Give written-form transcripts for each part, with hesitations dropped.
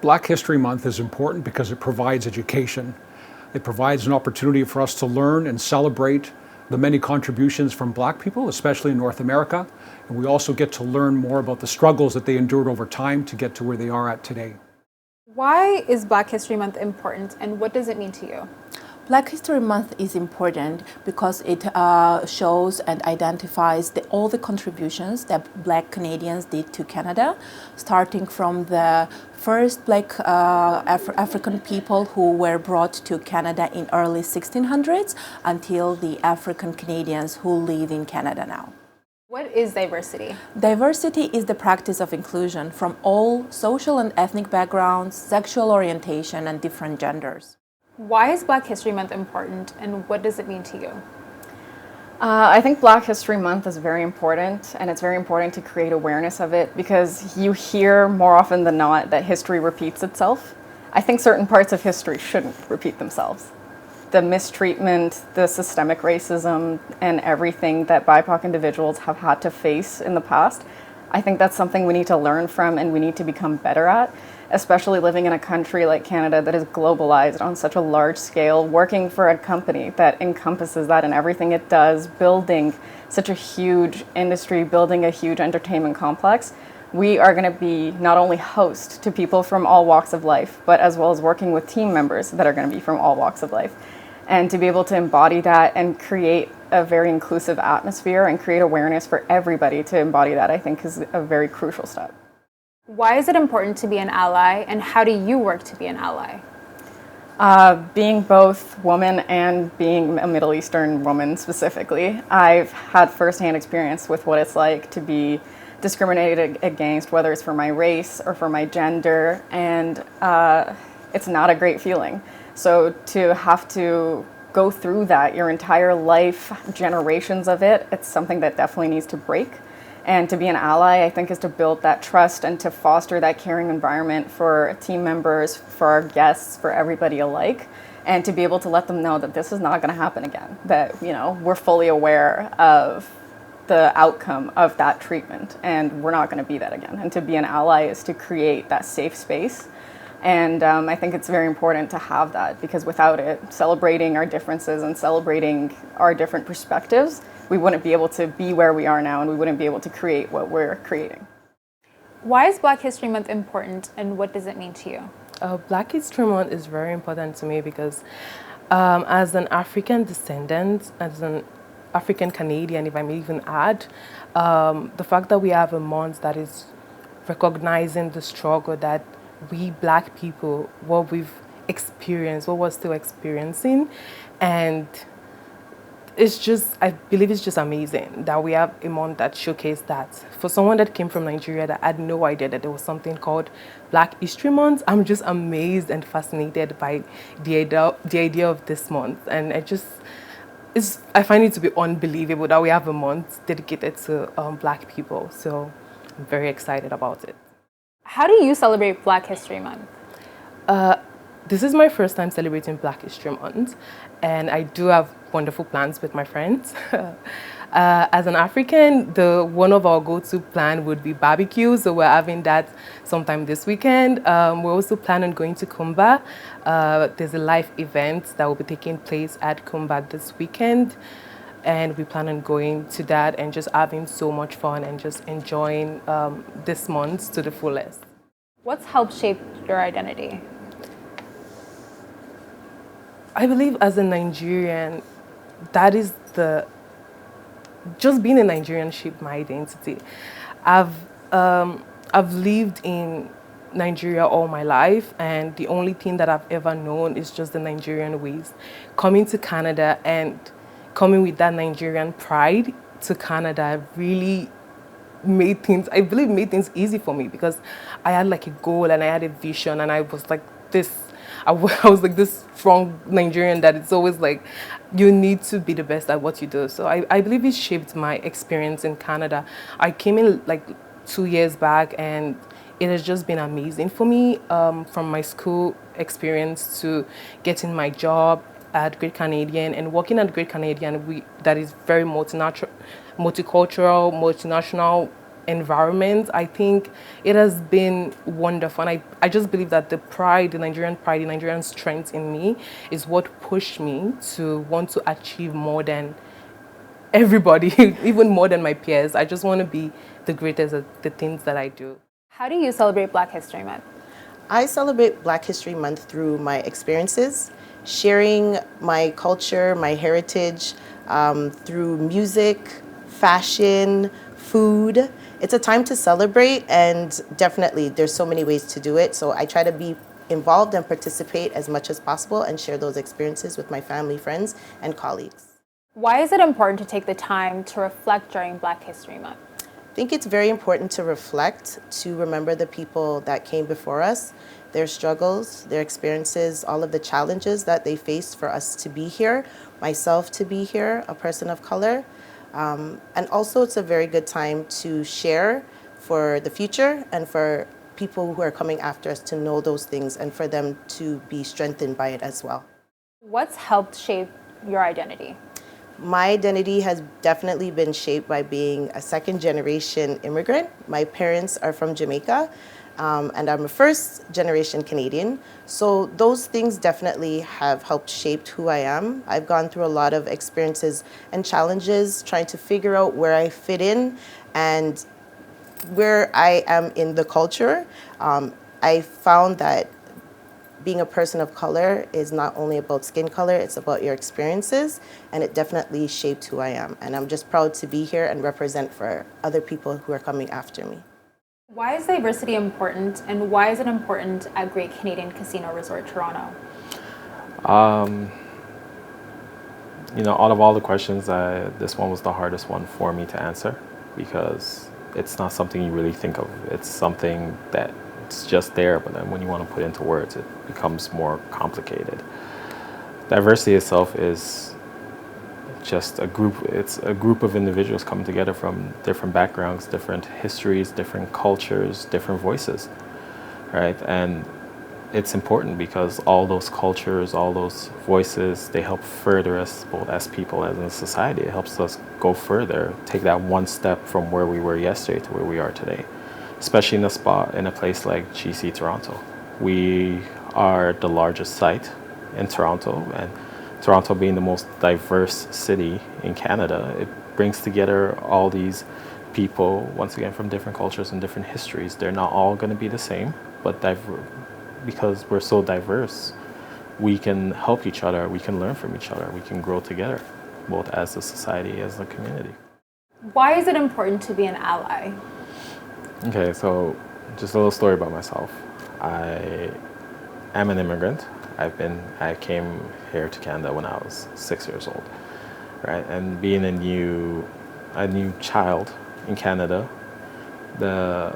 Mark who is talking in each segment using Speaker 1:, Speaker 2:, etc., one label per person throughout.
Speaker 1: Black History Month is important because it provides education. It provides an opportunity for us to learn and celebrate the many contributions from Black people, especially in North America. And we also get to learn more about the struggles that they endured over time to get to where they are at today.
Speaker 2: Why is Black History Month important, and what does it mean to you?
Speaker 3: Black History Month is important because it shows and identifies all the contributions that Black Canadians did to Canada, starting from the first Black African people who were brought to Canada in early 1600s until the African Canadians who live in Canada now.
Speaker 2: What is diversity?
Speaker 3: Diversity is the practice of inclusion from all social and ethnic backgrounds, sexual orientation, and different genders.
Speaker 2: Why is Black History Month important, and what does it mean to you?
Speaker 4: I think Black History Month is very important, and it's very important to create awareness of it because you hear more often than not that history repeats itself. I think certain parts of history shouldn't repeat themselves. The mistreatment, the systemic racism, and everything that BIPOC individuals have had to face in the past, I think that's something we need to learn from and we need to become better at, especially living in a country like Canada that is globalized on such a large scale, working for a company that encompasses that in everything it does, building such a huge industry, building a huge entertainment complex. We are going to be not only host to people from all walks of life, but as well as working with team members that are going to be from all walks of life. And to be able to embody that and create a very inclusive atmosphere and create awareness for everybody to embody that, I think is a very crucial step.
Speaker 2: Why is it important to be an ally, and how do you work to be an ally?
Speaker 4: Being both woman and being a Middle Eastern woman specifically, I've had firsthand experience with what it's like to be discriminated against, whether it's for my race or for my gender, and it's not a great feeling. So to have to go through that your entire life, generations of it, it's something that definitely needs to break. And to be an ally, I think, is to build that trust and to foster that caring environment for team members, for our guests, for everybody alike, and to be able to let them know that this is not going to happen again, that, you know, we're fully aware of the outcome of that treatment and we're not going to be that again. And to be an ally is to create that safe space. And I think it's very important to have that because without it, celebrating our differences and celebrating our different perspectives, we wouldn't be able to be where we are now and we wouldn't be able to create what we're creating.
Speaker 2: Why is Black History Month important, and what does it mean to you?
Speaker 5: Black History Month is very important to me because as an African descendant, as an African Canadian, if I may even add, the fact that we have a month that is recognizing the struggle that we Black people, what we've experienced, what we're still experiencing, and it's just, I believe it's just amazing that we have a month that showcases that. For someone that came from Nigeria that had no idea that there was something called Black History Month, I'm just amazed and fascinated by the idea of this month. And I find it to be unbelievable that we have a month dedicated to Black people. So I'm very excited about it.
Speaker 2: How do you celebrate Black History Month?
Speaker 5: This is my first time celebrating Black History Month, and I do have wonderful plans with my friends. As an African, one of our go-to plan would be barbecue, so we're having that sometime this weekend. We're also planning on going to Kumba. There's a live event that will be taking place at Kumba this weekend, and we plan on going to that and just having so much fun and just enjoying this month to the fullest.
Speaker 2: What's helped shape your identity?
Speaker 5: I believe as a Nigerian, that is just being a Nigerian shaped my identity. I've lived in Nigeria all my life, and the only thing that I've ever known is just the Nigerian ways. Coming to Canada and coming with that Nigerian pride to Canada really made things easy for me because I had like a goal and I had a vision, and I was like this. I was like this strong Nigerian that it's always like you need to be the best at what you do. So I believe it shaped my experience in Canada. I came in like 2 years back, and it has just been amazing for me, from my school experience to getting my job at Great Canadian and working at Great Canadian. That is very multicultural, multinational environment, I think it has been wonderful. And I just believe that the pride, the Nigerian strength in me is what pushed me to want to achieve more than everybody, even more than my peers. I just want to be the greatest at the things that I do.
Speaker 2: How do you celebrate Black History Month?
Speaker 6: I celebrate Black History Month through my experiences, sharing my culture, my heritage, through music, fashion, food. It's a time to celebrate, and definitely there's so many ways to do it. So I try to be involved and participate as much as possible and share those experiences with my family, friends, and colleagues.
Speaker 2: Why is it important to take the time to reflect during Black History Month?
Speaker 6: I think it's very important to reflect, to remember the people that came before us, their struggles, their experiences, all of the challenges that they faced for us to be here, myself to be here, a person of color. And also it's a very good time to share for the future and for people who are coming after us to know those things and for them to be strengthened by it as well.
Speaker 2: What's helped shape your identity?
Speaker 6: My identity has definitely been shaped by being a second-generation immigrant. My parents are from Jamaica, and I'm a first-generation Canadian. So those things definitely have helped shape who I am. I've gone through a lot of experiences and challenges trying to figure out where I fit in and where I am in the culture. I found that being a person of color is not only about skin color, it's about your experiences, and it definitely shaped who I am. And I'm just proud to be here and represent for other people who are coming after me.
Speaker 2: Why is diversity important, and why is it important at Great Canadian Casino Resort Toronto?
Speaker 7: Out of all the questions, this one was the hardest one for me to answer because it's not something you really think of. It's something that it's just there, but then when you want to put it into words, it becomes more complicated. Diversity itself is just a group. It's a group of individuals coming together from different backgrounds, different histories, different cultures, different voices, right? And it's important because all those cultures, all those voices, they help further us both as people, as in society. It helps us go further, take that one step from where we were yesterday to where we are today. Especially in a place like GC Toronto. We are the largest site in Toronto, and Toronto being the most diverse city in Canada, it brings together all these people, once again, from different cultures and different histories. They're not all going to be the same, but because we're so diverse, we can help each other, we can learn from each other, we can grow together, both as a society, as a community.
Speaker 2: Why is it important to be an ally?
Speaker 7: Okay, so just a little story about myself. I am an immigrant. I came here to Canada when I was 6 years old, right? And being a new child in Canada, the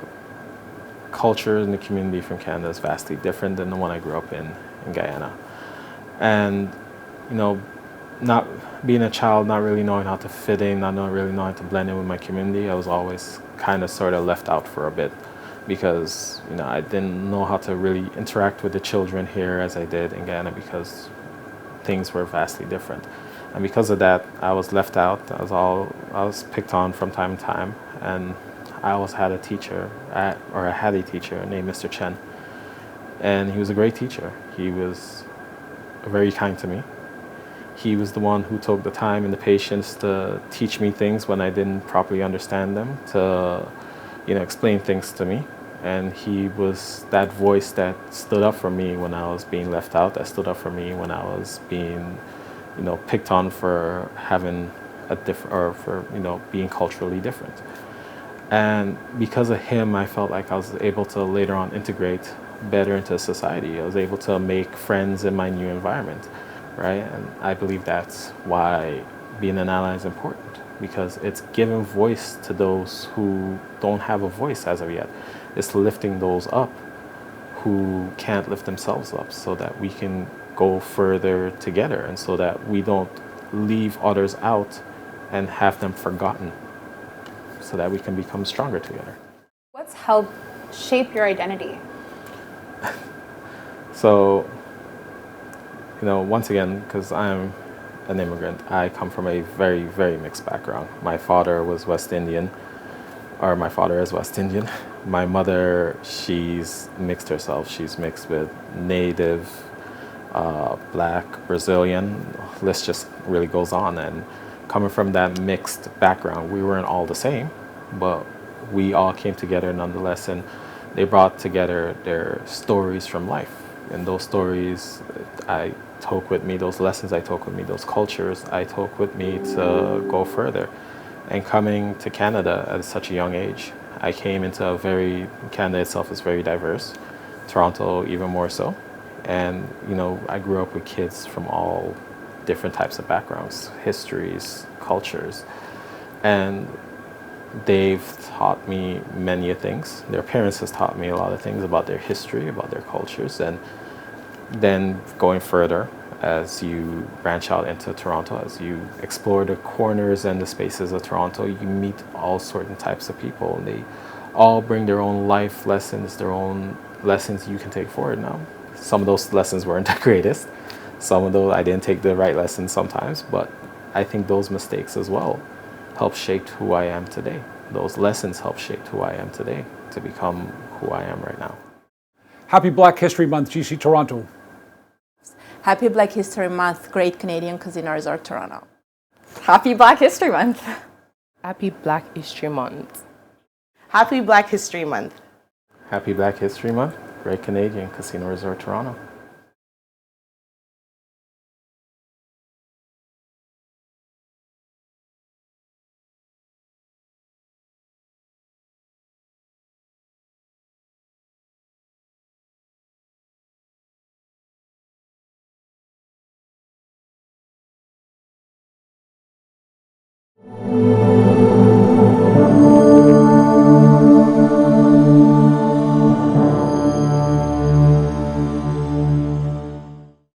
Speaker 7: culture and the community from Canada is vastly different than the one I grew up in Guyana. And, not being a child, not really knowing how to fit in, not really knowing how to blend in with my community, I was always kind of sort of left out for a bit because, I didn't know how to really interact with the children here as I did in Guyana because things were vastly different. And because of that, I was left out. I was picked on from time to time. And I always had a teacher, I had a teacher named Mr. Chen. And he was a great teacher. He was very kind to me. He was the one who took the time and the patience to teach me things when I didn't properly understand them, to explain things to me. And he was that voice that stood up for me when I was being left out, that stood up for me when I was being picked on for having a being culturally different. And because of him, I felt like I was able to later on integrate better into society. I was able to make friends in my new environment, right? And I believe that's why being an ally is important, because it's giving voice to those who don't have a voice as of yet. It's lifting those up who can't lift themselves up so that we can go further together and so that we don't leave others out and have them forgotten, so that we can become stronger together.
Speaker 2: What's helped shape your identity?
Speaker 7: So, once again, because I'm an immigrant, I come from a very, very mixed background. My father was West Indian. or my father is West Indian. My mother, she's mixed herself. She's mixed with native, black, Brazilian. List just really goes on. And coming from that mixed background, we weren't all the same, but we all came together nonetheless. And they brought together their stories from life. And those stories I took with me, those lessons I took with me, those cultures I took with me to go further. And coming to Canada at such a young age, I came into Canada itself is very diverse, Toronto even more so. And, you know, I grew up with kids from all different types of backgrounds, histories, cultures. And they've taught me many things. Their parents has taught me a lot of things about their history, about their cultures. And then going further, as you branch out into Toronto, as you explore the corners and the spaces of Toronto, you meet all certain types of people. And they all bring their own life lessons, their own lessons you can take forward now. Some of those lessons weren't the greatest. Some of those I didn't take the right lessons sometimes, but I think those mistakes as well helped shape who I am today. Those lessons helped shape who I am today to become who I am right now.
Speaker 1: Happy Black History Month, GC Toronto.
Speaker 3: Happy Black History Month, Great Canadian Casino Resort, Toronto.
Speaker 4: Happy Black History Month.
Speaker 5: Happy Black History Month.
Speaker 6: Happy Black History Month.
Speaker 7: Happy Black History Month, Great Canadian Casino Resort, Toronto.